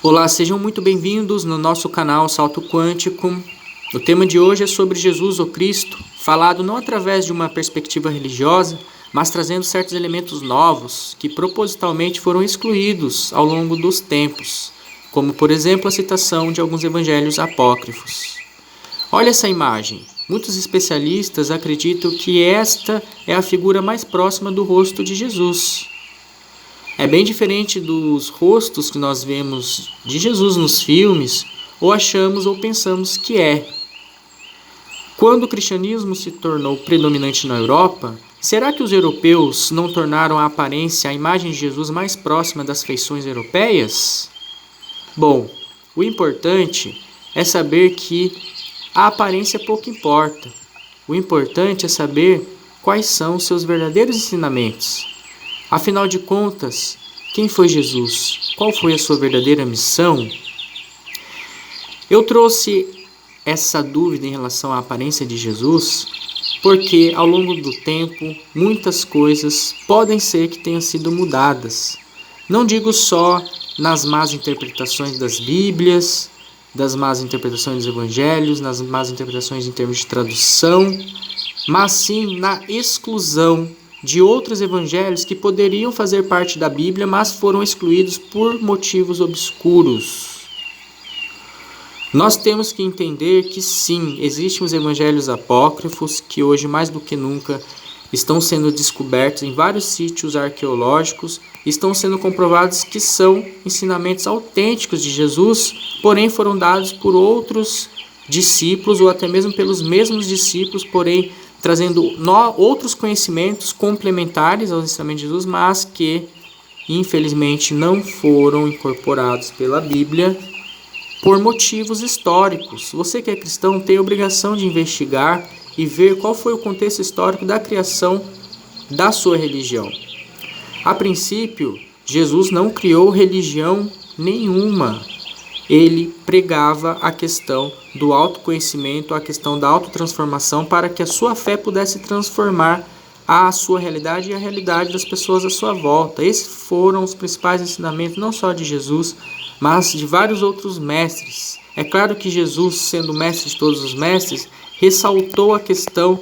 Olá, sejam muito bem-vindos no nosso canal Salto Quântico. O tema de hoje é sobre Jesus, o Cristo, falado não através de uma perspectiva religiosa, mas trazendo certos elementos novos que propositalmente foram excluídos ao longo dos tempos, como por exemplo a citação de alguns evangelhos apócrifos. Olha essa imagem. Muitos especialistas acreditam que esta é a figura mais próxima do rosto de Jesus. É bem diferente dos rostos que nós vemos de Jesus nos filmes, ou achamos ou pensamos que é. Quando o cristianismo se tornou predominante na Europa, será que os europeus não tornaram a aparência, a imagem de Jesus mais próxima das feições europeias? Bom, o importante é saber que a aparência pouco importa. O importante é saber quais são os seus verdadeiros ensinamentos. Afinal de contas, quem foi Jesus? Qual foi a sua verdadeira missão? Eu trouxe essa dúvida em relação à aparência de Jesus porque ao longo do tempo muitas coisas podem ser que tenham sido mudadas. Não digo só nas más interpretações das Bíblias, das más interpretações dos Evangelhos, nas más interpretações em termos de tradução, mas sim na exclusão de outros evangelhos que poderiam fazer parte da Bíblia, mas foram excluídos por motivos obscuros. Nós temos que entender que sim, existem os evangelhos apócrifos que hoje mais do que nunca estão sendo descobertos em vários sítios arqueológicos, estão sendo comprovados que são ensinamentos autênticos de Jesus, porém foram dados por outros discípulos ou até mesmo pelos mesmos discípulos, porém trazendo outros conhecimentos complementares aos ensinamentos de Jesus, mas que infelizmente não foram incorporados pela Bíblia por motivos históricos. Você que é cristão tem a obrigação de investigar e ver qual foi o contexto histórico da criação da sua religião. A princípio, Jesus não criou religião nenhuma. Ele pregava a questão do autoconhecimento, a questão da autotransformação, para que a sua fé pudesse transformar a sua realidade e a realidade das pessoas à sua volta. Esses foram os principais ensinamentos, não só de Jesus, mas de vários outros mestres. É claro que Jesus, sendo o mestre de todos os mestres, ressaltou a questão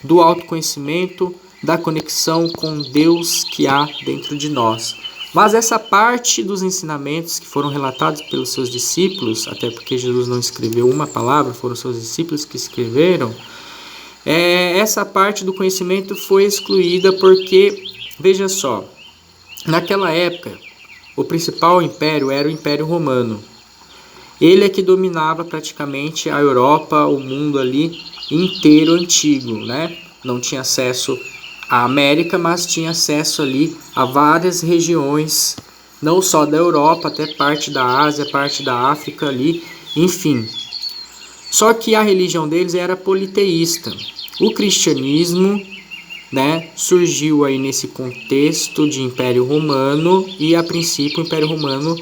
do autoconhecimento, da conexão com Deus que há dentro de nós. Mas essa parte dos ensinamentos que foram relatados pelos seus discípulos, até porque Jesus não escreveu uma palavra, foram seus discípulos que escreveram, essa parte do conhecimento foi excluída porque, veja só, naquela época, o principal império era o Império Romano. Ele é que dominava praticamente a Europa, o mundo ali inteiro antigo, né? Não tinha acesso à América, mas tinha acesso ali a várias regiões, não só da Europa, até parte da Ásia, parte da África ali, enfim. Só que a religião deles era politeísta. O cristianismo, né, surgiu aí nesse contexto de Império Romano e a princípio o Império Romano,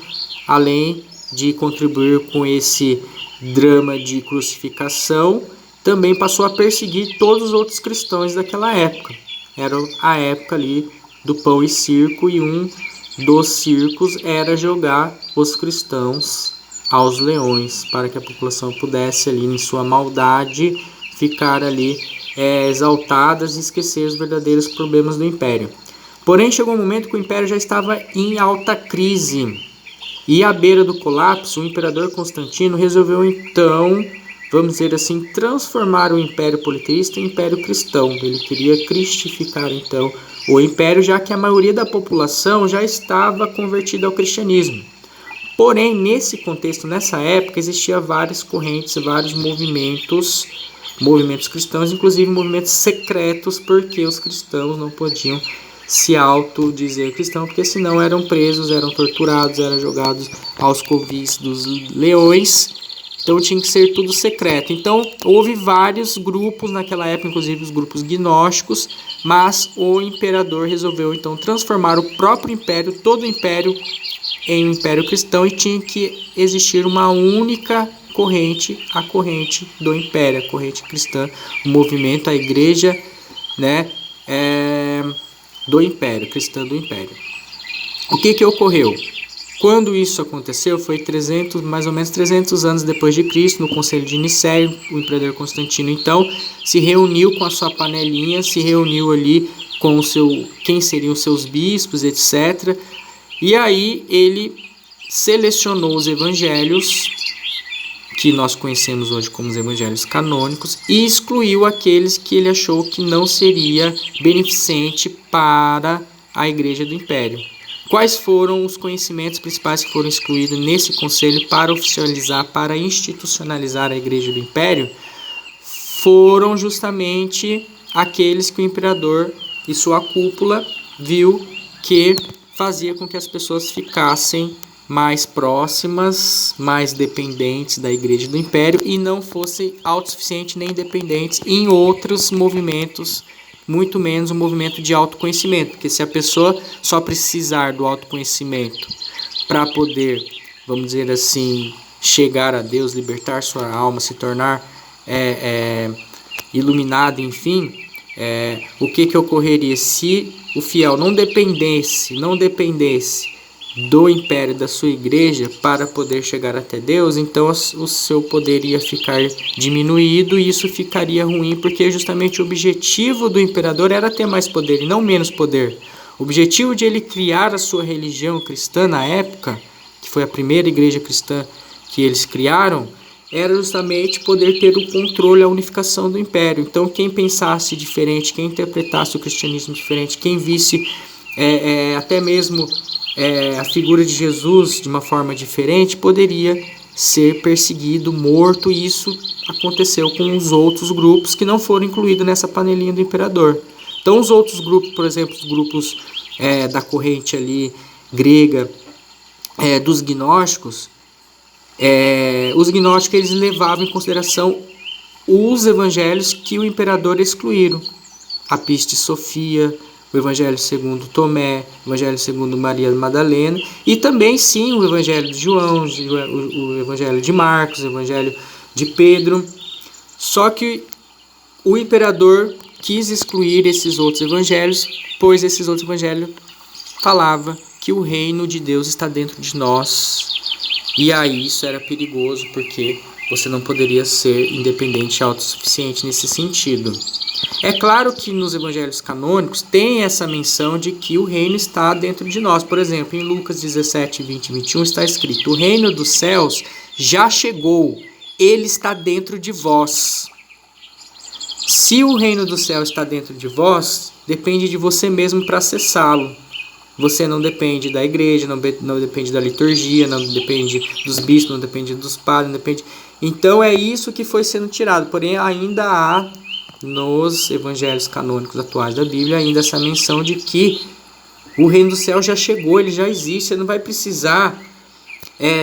além de contribuir com esse drama de crucificação, também passou a perseguir todos os outros cristãos daquela época. Era a época ali do pão e circo, e um dos circos era jogar os cristãos aos leões, para que a população pudesse ali em sua maldade ficar ali exaltadas e esquecer os verdadeiros problemas do império. Porém chegou um momento que o império já estava em alta crise, e à beira do colapso, o imperador Constantino resolveu então, vamos dizer assim, transformar o Império Politeísta em Império Cristão. Ele queria cristificar então o império, já que a maioria da população já estava convertida ao cristianismo. Porém, nesse contexto, nessa época, existiam várias correntes, vários movimentos cristãos, inclusive movimentos secretos, porque os cristãos não podiam se autodizer cristão, porque senão eram presos, eram torturados, eram jogados aos covis dos leões. Então tinha que ser tudo secreto. Então houve vários grupos naquela época, inclusive os grupos gnósticos, mas o imperador resolveu então transformar o próprio império, todo o império, em um império cristão, e tinha que existir uma única corrente, a corrente do império, a corrente cristã, o movimento, a igreja, né, do império, cristã do império. O que ocorreu? Quando isso aconteceu, foi mais ou menos 300 anos depois de Cristo, no Concílio de Nicéia. O imperador Constantino, então, se reuniu com a sua panelinha, se reuniu ali com quem seriam os seus bispos, etc. E aí ele selecionou os evangelhos, que nós conhecemos hoje como os evangelhos canônicos, e excluiu aqueles que ele achou que não seria beneficente para a Igreja do Império. Quais foram os conhecimentos principais que foram excluídos nesse conselho para oficializar, para institucionalizar a Igreja do Império? Foram justamente aqueles que o imperador e sua cúpula viu que fazia com que as pessoas ficassem mais próximas, mais dependentes da Igreja do Império e não fossem autossuficientes nem dependentes em outros movimentos, muito menos o movimento de autoconhecimento, porque se a pessoa só precisar do autoconhecimento para poder, vamos dizer assim, chegar a Deus, libertar sua alma, se tornar iluminado, enfim, o que ocorreria se o fiel não dependesse do império da sua igreja para poder chegar até Deus? Então o seu poder ia ficar diminuído e isso ficaria ruim, porque justamente o objetivo do imperador era ter mais poder e não menos poder. O objetivo de ele criar a sua religião cristã na época, que foi a primeira igreja cristã que eles criaram, era justamente poder ter o controle, a unificação do império. Então quem pensasse diferente, quem interpretasse o cristianismo diferente, quem visse até mesmo a figura de Jesus de uma forma diferente, poderia ser perseguido, morto, e isso aconteceu com os outros grupos que não foram incluídos nessa panelinha do imperador. Então os outros grupos, por exemplo, os grupos da corrente ali grega, dos gnósticos, os gnósticos eles levavam em consideração os evangelhos que o imperador excluíram, a Piste Sofia, o Evangelho segundo Tomé, o Evangelho segundo Maria Madalena, e também sim o Evangelho de João, o Evangelho de Marcos, o Evangelho de Pedro. Só que o imperador quis excluir esses outros evangelhos, pois esses outros evangelhos falavam que o reino de Deus está dentro de nós. E aí isso era perigoso, porque você não poderia ser independente e autossuficiente nesse sentido. É claro que nos evangelhos canônicos tem essa menção de que o reino está dentro de nós. Por exemplo, em Lucas 17, 20 e 21 está escrito: o reino dos céus já chegou, ele está dentro de vós. Se o reino do céu está dentro de vós, depende de você mesmo para acessá-lo. Você não depende da igreja, não depende da liturgia, não depende dos bispos, não depende dos padres, não depende... Então é isso que foi sendo tirado. Porém, ainda há nos evangelhos canônicos atuais da Bíblia ainda essa menção de que o reino do céu já chegou, ele já existe. Você não vai precisar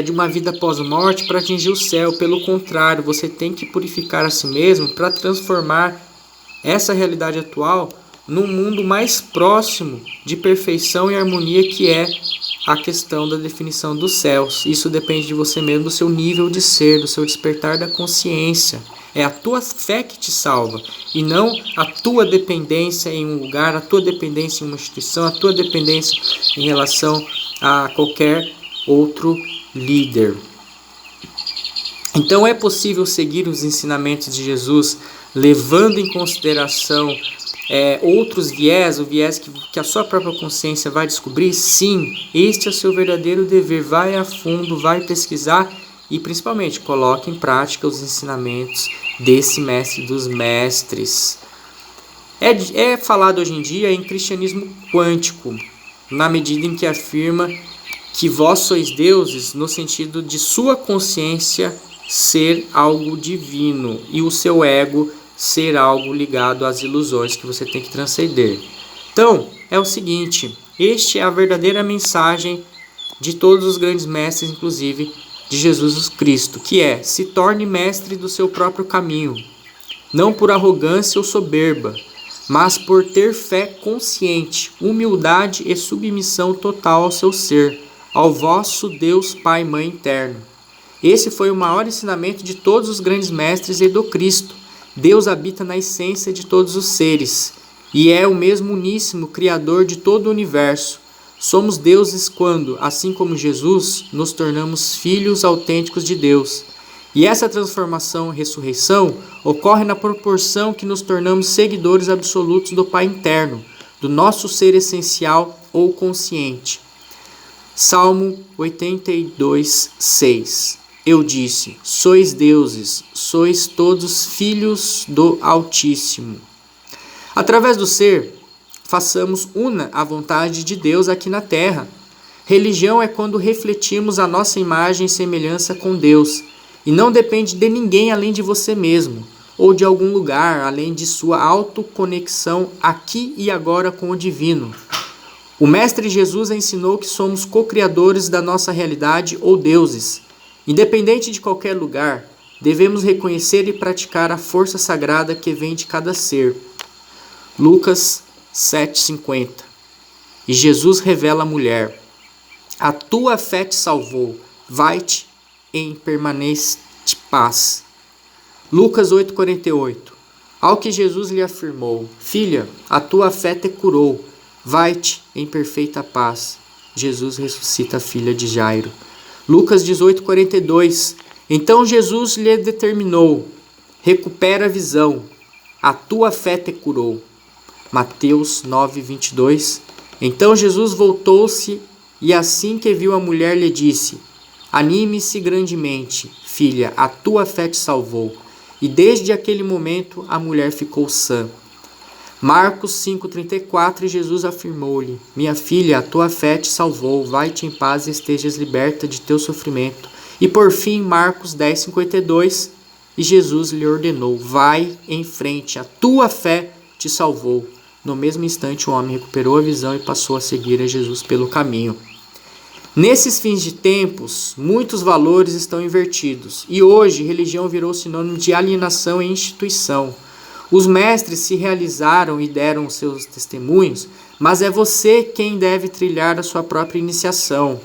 de uma vida pós-morte para atingir o céu. Pelo contrário, você tem que purificar a si mesmo para transformar essa realidade atual num mundo mais próximo de perfeição e harmonia, que é a questão da definição dos céus. Isso depende de você mesmo, do seu nível de ser, do seu despertar da consciência. É a tua fé que te salva, e não a tua dependência em um lugar, a tua dependência em uma instituição, a tua dependência em relação a qualquer outro líder. Então é possível seguir os ensinamentos de Jesus levando em consideração outros viés, o viés que a sua própria consciência vai descobrir? Sim, este é o seu verdadeiro dever. Vai a fundo, vai pesquisar e principalmente coloque em prática os ensinamentos desse mestre dos mestres. É falado hoje em dia em cristianismo quântico, na medida em que afirma que vós sois deuses, no sentido de sua consciência ser algo divino e o seu ego ser algo ligado às ilusões que você tem que transcender. Então, é o seguinte, esta é a verdadeira mensagem de todos os grandes mestres, inclusive de Jesus Cristo, que é: se torne mestre do seu próprio caminho, não por arrogância ou soberba, mas por ter fé consciente, humildade e submissão total ao seu ser, ao vosso Deus Pai, Mãe Eterno. Esse foi o maior ensinamento de todos os grandes mestres e do Cristo. Deus habita na essência de todos os seres e é o mesmo uníssimo Criador de todo o universo. Somos deuses quando, assim como Jesus, nos tornamos filhos autênticos de Deus. E essa transformação e ressurreição ocorre na proporção que nos tornamos seguidores absolutos do Pai interno, do nosso ser essencial ou consciente. Salmo 82, 6. Eu disse: sois deuses, sois todos filhos do Altíssimo. Através do ser, façamos una a vontade de Deus aqui na terra. Religião é quando refletimos a nossa imagem e semelhança com Deus, e não depende de ninguém além de você mesmo, ou de algum lugar além de sua autoconexão aqui e agora com o divino. O Mestre Jesus ensinou que somos co-criadores da nossa realidade ou deuses. Independente de qualquer lugar, devemos reconhecer e praticar a força sagrada que vem de cada ser. Lucas 7,50. E Jesus revela à mulher: a tua fé te salvou, vai-te em permanente paz. Lucas 8,48. Ao que Jesus lhe afirmou: filha, a tua fé te curou, vai-te em perfeita paz. Jesus ressuscita a filha de Jairo. Lucas 18,42. Então Jesus lhe determinou: recupera a visão, a tua fé te curou. Mateus 9,22. Então Jesus voltou-se e assim que viu a mulher lhe disse: anime-se grandemente, filha, a tua fé te salvou. E desde aquele momento a mulher ficou sã. Marcos 5,34. Jesus afirmou-lhe: minha filha, a tua fé te salvou, vai-te em paz e estejas liberta de teu sofrimento. E por fim, Marcos 10,52. E Jesus lhe ordenou: vai em frente, a tua fé te salvou. No mesmo instante o homem recuperou a visão e passou a seguir a Jesus pelo caminho. Nesses fins de tempos, muitos valores estão invertidos, e hoje religião virou sinônimo de alienação e instituição. Os mestres se realizaram e deram seus testemunhos, mas é você quem deve trilhar a sua própria iniciação.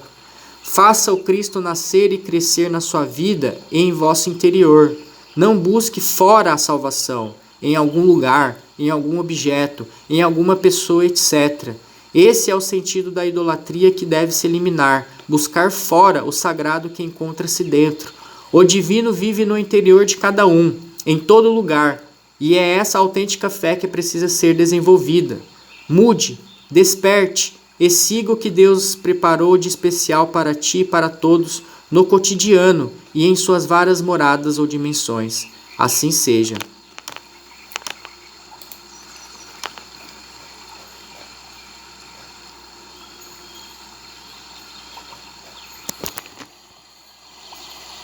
Faça o Cristo nascer e crescer na sua vida e em vosso interior. Não busque fora a salvação, em algum lugar, em algum objeto, em alguma pessoa, etc. Esse é o sentido da idolatria que deve se eliminar, buscar fora o sagrado que encontra-se dentro. O divino vive no interior de cada um, em todo lugar, e é essa autêntica fé que precisa ser desenvolvida. Mude, desperte e siga o que Deus preparou de especial para ti e para todos no cotidiano e em suas várias moradas ou dimensões. Assim seja.